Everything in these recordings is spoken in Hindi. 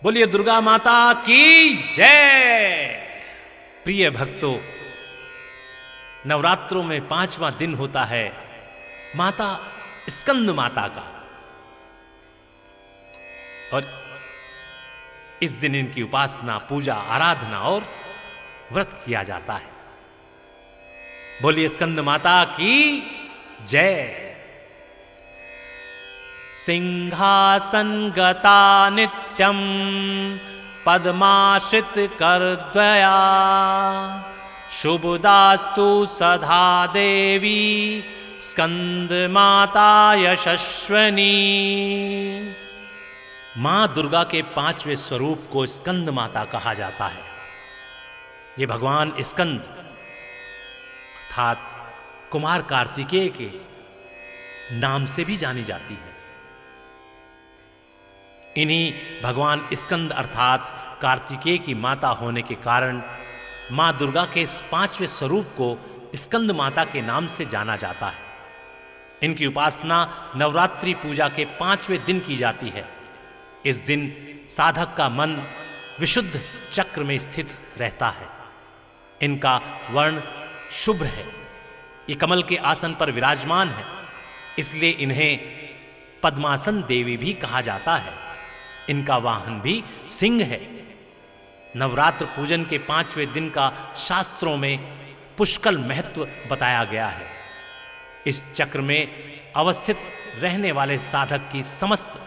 बोलिए दुर्गा माता की जय। प्रिय भक्तों, नवरात्रों में 5वां दिन होता है माता स्कंद माता का, और इस दिन इनकी उपासना, पूजा, आराधना और व्रत किया जाता है। बोलिए स्कंद माता की जय। सिंहासन गता नित्यं पद्माश्रित करद्वया, शुभदास्तु सदा देवी स्कंद माता यशस्विनी। मां दुर्गा के 5वें स्वरूप को स्कंद माता कहा जाता है। ये भगवान स्कंद अर्थात कुमार कार्तिकेय के नाम से भी जानी जाती है। इन्हीं भगवान स्कंद अर्थात कार्तिकेय की माता होने के कारण मां दुर्गा के इस 5वें स्वरूप को स्कंद माता के नाम से जाना जाता है। इनकी उपासना नवरात्रि पूजा के 5वें दिन की जाती है। इस दिन साधक का मन विशुद्ध चक्र में स्थित रहता है। इनका वर्ण शुभ्र है। ये कमल के आसन पर विराजमान है, इसलिए इन्हें पद्मासन देवी भी कहा जाता है। इनका वाहन भी सिंह है। नवरात्र पूजन के 5वें दिन का शास्त्रों में पुष्कल महत्व बताया गया है। इस चक्र में अवस्थित रहने वाले साधक की समस्त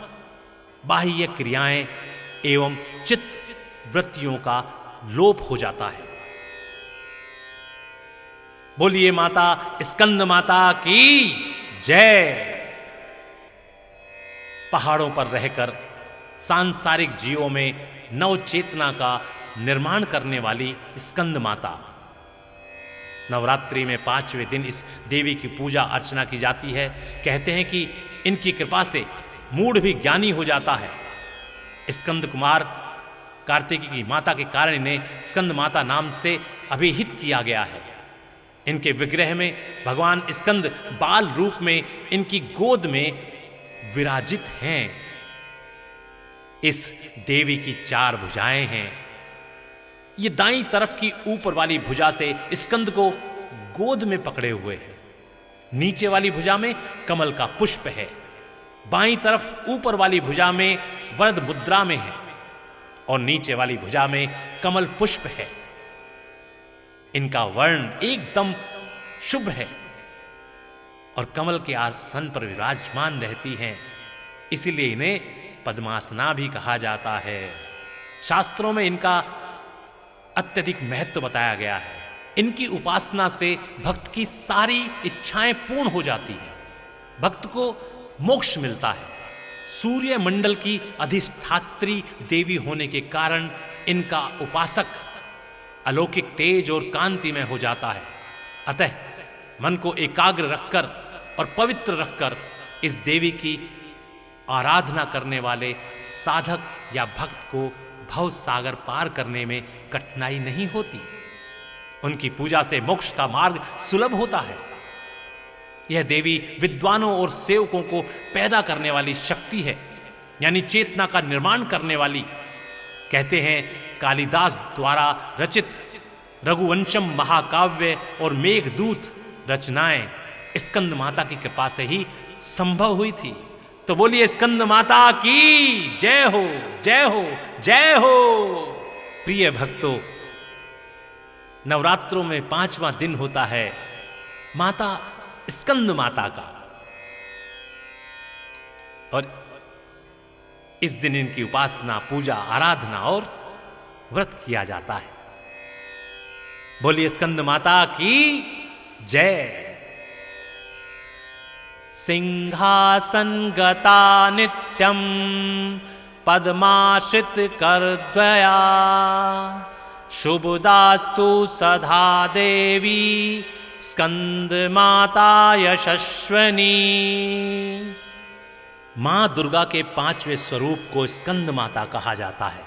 बाह्य क्रियाएं एवं चित्त वृत्तियों का लोप हो जाता है। बोलिए माता स्कंद माता की जय। पहाड़ों पर रहकर सांसारिक जीवों में नव चेतना का निर्माण करने वाली स्कंद माता। नवरात्रि में 5वें दिन इस देवी की पूजा अर्चना की जाती है। कहते हैं कि इनकी कृपा से मूढ़ भी ज्ञानी हो जाता है। स्कंद कुमार कार्तिकी की माता के कारण इन्हें स्कंद माता नाम से अभिहित किया गया है। इनके विग्रह में भगवान स्कंद बाल रूप में इनकी गोद में विराजित हैं। इस देवी की 4 भुजाएं हैं। ये दाईं तरफ की ऊपर वाली भुजा से स्कंद को गोद में पकड़े हुए है। नीचे वाली भुजा में कमल का पुष्प है। बाईं तरफ ऊपर वाली भुजा में वरद मुद्रा में है और नीचे वाली भुजा में कमल पुष्प है। इनका वर्ण एकदम शुभ्र है और कमल के आसन पर विराजमान रहती हैं, इसीलिए इन्हें पद्मासना भी कहा जाता है। शास्त्रों में इनका अत्यधिक महत्व बताया गया है। इनकी उपासना से भक्त की सारी इच्छाएं पूर्ण हो जाती हैं। भक्त को मोक्ष मिलता है। सूर्य मंडल की अधिष्ठात्री देवी होने के कारण इनका उपासक अलौकिक तेज और कांति में हो जाता है। अतः मन को एकाग्र रखकर और पवित्र रखकर इस देवी की आराधना करने वाले साधक या भक्त को भव सागर पार करने में कठिनाई नहीं होती। उनकी पूजा से मोक्ष का मार्ग सुलभ होता है। यह देवी विद्वानों और सेवकों को पैदा करने वाली शक्ति है, यानी चेतना का निर्माण करने वाली। कहते हैं कालिदास द्वारा रचित रघुवंशम महाकाव्य और मेघदूत रचनाएं स्कंद माता की कृपा से ही संभव हुई थी। तो बोलिए स्कंद माता की जय हो, जय हो, जय हो। प्रिय भक्तों, नवरात्रों में 5वां दिन होता है माता स्कंद माता का, और इस दिन इनकी उपासना, पूजा, आराधना और व्रत किया जाता है। बोलिए स्कंद माता की जय। सिंहासन गता नित्यं पद्माश्रित करद्वया, शुभदास्तु सदा देवी स्कंद माता यशस्विनी। मां दुर्गा के 5वें स्वरूप को स्कंद माता कहा जाता है।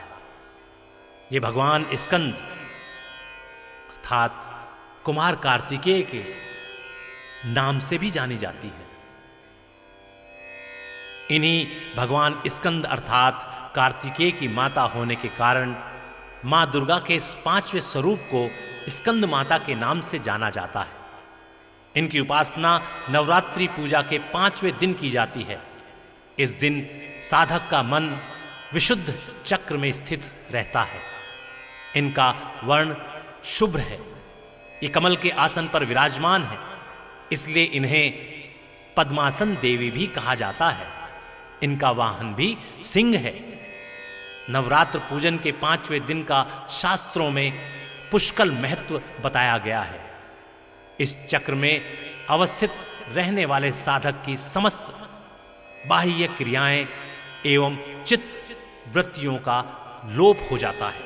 ये भगवान स्कंद अर्थात कुमार कार्तिकेय के नाम से भी जानी जाती है। इन्हीं भगवान स्कंद अर्थात कार्तिकेय की माता होने के कारण माँ दुर्गा के इस पांचवें स्वरूप को स्कंद माता के नाम से जाना जाता है। इनकी उपासना नवरात्रि पूजा के 5वें दिन की जाती है। इस दिन साधक का मन विशुद्ध चक्र में स्थित रहता है। इनका वर्ण शुभ्र है। ये कमल के आसन पर विराजमान है, इसलिए इन्हें पद्मासन देवी भी कहा जाता है। इनका वाहन भी सिंह है। नवरात्र पूजन के 5वें दिन का शास्त्रों में पुष्कल महत्व बताया गया है। इस चक्र में अवस्थित रहने वाले साधक की समस्त बाह्य क्रियाएं एवं चित्त वृत्तियों का लोप हो जाता है।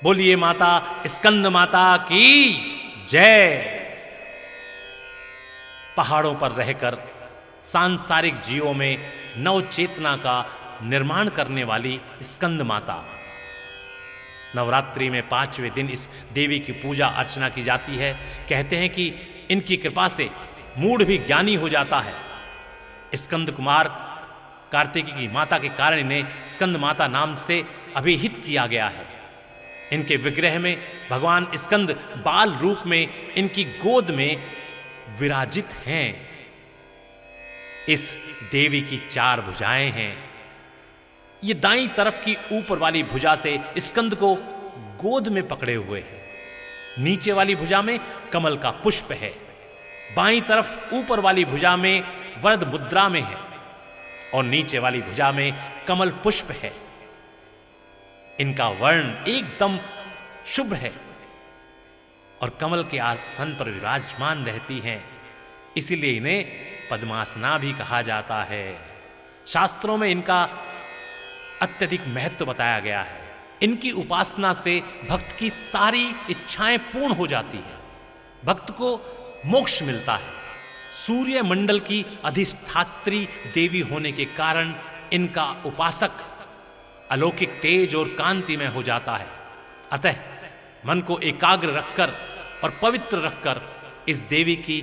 बोलिए माता स्कंद माता की जय। पहाड़ों पर रहकर सांसारिक जीवों में नव चेतना का निर्माण करने वाली स्कंद माता। नवरात्रि में 5वें दिन इस देवी की पूजा अर्चना की जाती है। कहते हैं कि इनकी कृपा से मूढ़ भी ज्ञानी हो जाता है। स्कंद कुमार कार्तिकी की माता के कारण इन्हें स्कंद माता नाम से अभिहित किया गया है। इनके विग्रह में भगवान स्कंद बाल रूप में इनकी गोद में विराजित हैं। इस देवी की 4 भुजाएं हैं। ये दाईं तरफ की ऊपर वाली भुजा से स्कंद को गोद में पकड़े हुए हैं। नीचे वाली भुजा में कमल का पुष्प है। बाईं तरफ ऊपर वाली भुजा में वरद मुद्रा में है और नीचे वाली भुजा में कमल पुष्प है। इनका वर्ण एकदम शुभ्र है और कमल के आसन पर विराजमान रहती हैं, इसीलिए इन्हें पद्मासना भी कहा जाता है। शास्त्रों में इनका अत्यधिक महत्व बताया गया है। इनकी उपासना से भक्त की सारी इच्छाएं पूर्ण हो जाती है। भक्त को मोक्ष मिलता है। सूर्य मंडल की अधिष्ठात्री देवी होने के कारण इनका उपासक अलौकिक तेज और कांति में हो जाता है। अतः मन को एकाग्र रखकर और पवित्र रखकर इस देवी की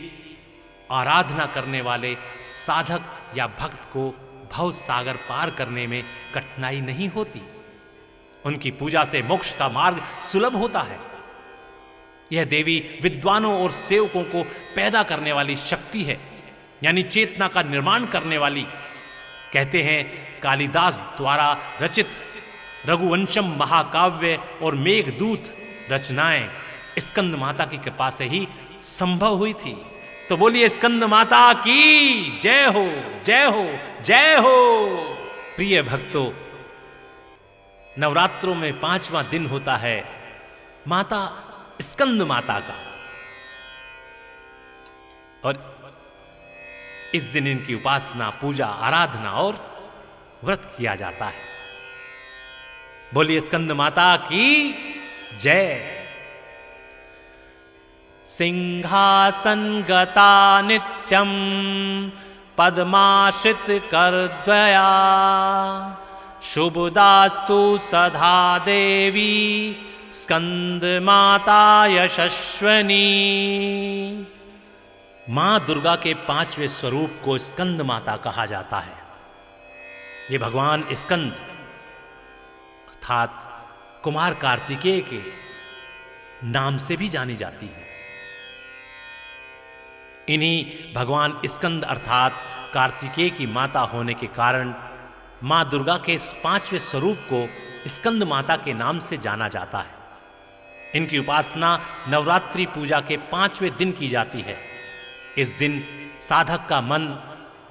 आराधना करने वाले साधक या भक्त को भव सागर पार करने में कठिनाई नहीं होती। उनकी पूजा से मोक्ष का मार्ग सुलभ होता है। यह देवी विद्वानों और सेवकों को पैदा करने वाली शक्ति है, यानी चेतना का निर्माण करने वाली। कहते हैं कालिदास द्वारा रचित रघुवंशम महाकाव्य और मेघदूत रचनाएं स्कंद माता की कृपा से ही संभव हुई थी। तो बोलिए स्कंद माता की जय हो, जय हो, जय हो। प्रिय भक्तों, नवरात्रों में 5वां दिन होता है माता स्कंद माता का, और इस दिन इनकी उपासना, पूजा, आराधना और व्रत किया जाता है। बोलिए स्कंद माता की जय। सिंहासन गता नित्यम पद्माश्रित करद्वया शुभदास्तु सदा देवी स्कंद माता यशस्वनी। मां दुर्गा के 5वें स्वरूप को स्कंद माता कहा जाता है। ये भगवान स्कंद अर्थात कुमार कार्तिकेय के नाम से भी जानी जाती है। इन्हीं भगवान स्कंद अर्थात कार्तिकेय की माता होने के कारण मां दुर्गा के इस 5वें स्वरूप को स्कंद माता के नाम से जाना जाता है। इनकी उपासना नवरात्रि पूजा के 5वें दिन की जाती है। इस दिन साधक का मन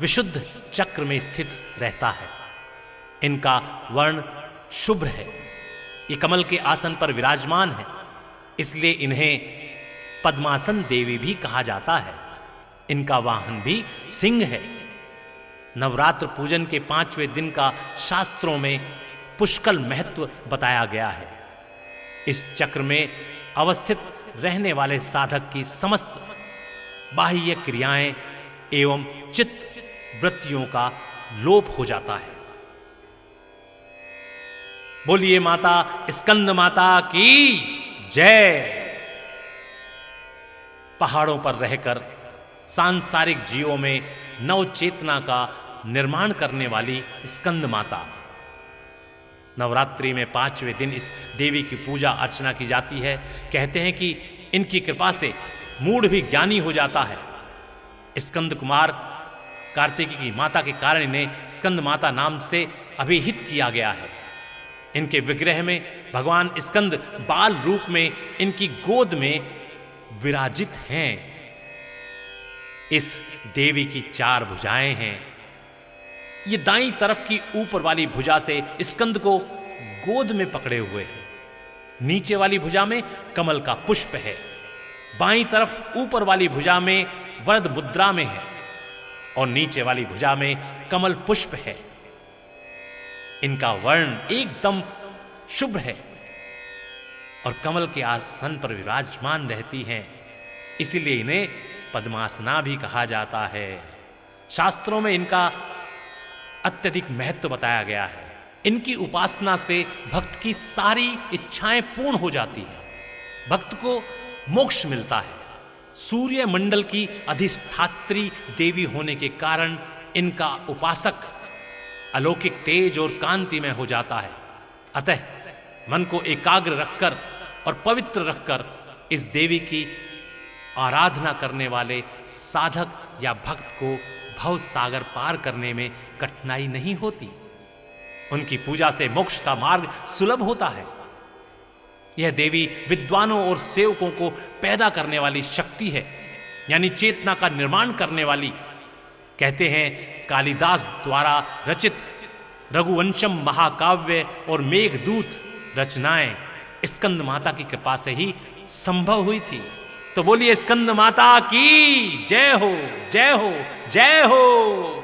विशुद्ध चक्र में स्थित रहता है। इनका वर्ण शुभ्र है। ये कमल के आसन पर विराजमान है, इसलिए इन्हें पद्मासन देवी भी कहा जाता है। इनका वाहन भी सिंह है। नवरात्र पूजन के 5वें दिन का शास्त्रों में पुष्कल महत्व बताया गया है। इस चक्र में अवस्थित रहने वाले साधक की समस्त बाह्य क्रियाएं एवं चित्त वृत्तियों का लोप हो जाता है। बोलिए माता स्कंद माता की जय। पहाड़ों पर रहकर सांसारिक जीवों में नव चेतना का निर्माण करने वाली स्कंद माता। नवरात्रि में 5वें दिन इस देवी की पूजा अर्चना की जाती है। कहते हैं कि इनकी कृपा से मूढ़ भी ज्ञानी हो जाता है। स्कंद कुमार कार्तिकी की माता के कारण इन्हें स्कंद माता नाम से अभिहित किया गया है। इनके विग्रह में भगवान स्कंद बाल रूप में इनकी गोद में विराजित हैं। इस देवी की 4 भुजाएं हैं। ये दाईं तरफ की ऊपर वाली भुजा से स्कंद को गोद में पकड़े हुए हैं। नीचे वाली भुजा में कमल का पुष्प है। बाईं तरफ ऊपर वाली भुजा में वरद मुद्रा में है और नीचे वाली भुजा में कमल पुष्प है। इनका वर्ण एकदम शुभ्र है और कमल के आसन पर विराजमान रहती हैं। इसीलिए इन्हें पद्मासना भी कहा जाता है। शास्त्रों में इनका अत्यधिक महत्व बताया गया है। इनकी उपासना से भक्त की सारी इच्छाएं पूर्ण हो जाती है। भक्त को मोक्ष मिलता है। सूर्य मंडल की अधिष्ठात्री देवी होने के कारण इनका उपासक अलौकिक तेज और कांति में हो जाता है। अतः मन को एकाग्र रखकर और पवित्र रखकर इस देवी की आराधना करने वाले साधक या भक्त को भव सागर पार करने में कठिनाई नहीं होती। उनकी पूजा से मोक्ष का मार्ग सुलभ होता है। यह देवी विद्वानों और सेवकों को पैदा करने वाली शक्ति है, यानी चेतना का निर्माण करने वाली। कहते हैं कालिदास द्वारा रचित रघुवंशम महाकाव्य और मेघदूत रचनाएं स्कंद माता की कृपा से ही संभव हुई थी। तो बोलिए स्कंद माता की जय हो, जय हो, जय हो।